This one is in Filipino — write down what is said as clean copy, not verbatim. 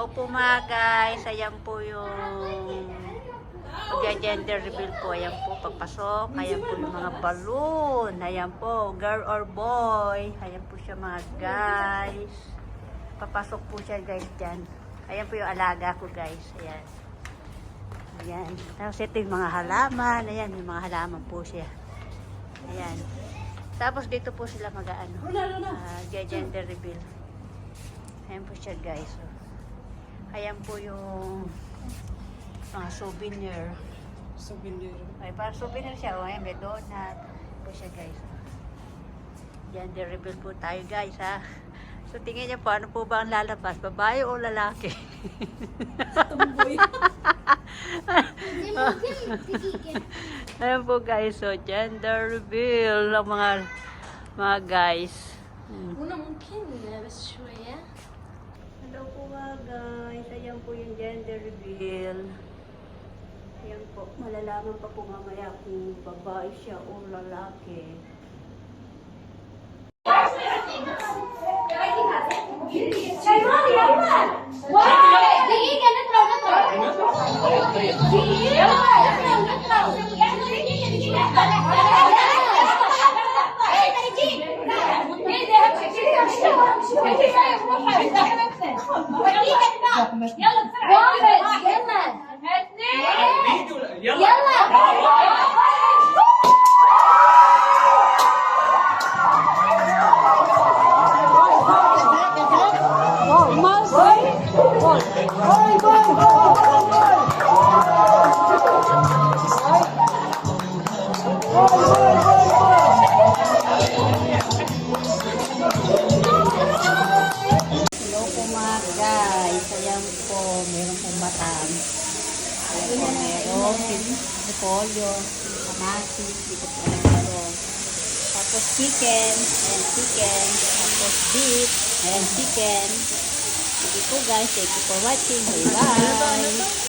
Hello po mga guys. Ayan po yung gender reveal po. Ayan po pagpasok. Ayan po yung mga balloon. Ayan po, girl or boy. Ayan po siya mga guys. Papasok po siya guys dyan. Ayan po yung alaga ko guys. Ayan. Ayan. Tapos ito yung mga halaman. Ayan, yung mga halaman po siya. Ayan. Tapos dito po sila mag-ano. Gender reveal. Ayan po siya guys. Ayan po yung mga souvenir. Ay, parang souvenir siya. O, ayan, may donut. Po siya guys. Gender reveal po tayo guys ha. So tingin niyo po, ano po ba ang lalabas? Babae o lalaki? Tumboy. Ayan po guys. So gender reveal ng mga guys. Una mungkin بس شوية. Hello po mga guys. Ayan po yung gender reveal. Ayan po. Malalaman pa po mamaya kung babae siya o lalaki. دقيقة نطلع Hello po mga guys. Ayan po. Meron pong batam. Ayan po. Meron repolyo, kamatis, dito po meron. Tapos chicken. Ayan chicken. Tapos beef. Ayan chicken. Sige po guys. Thank you for watching. Bye bye.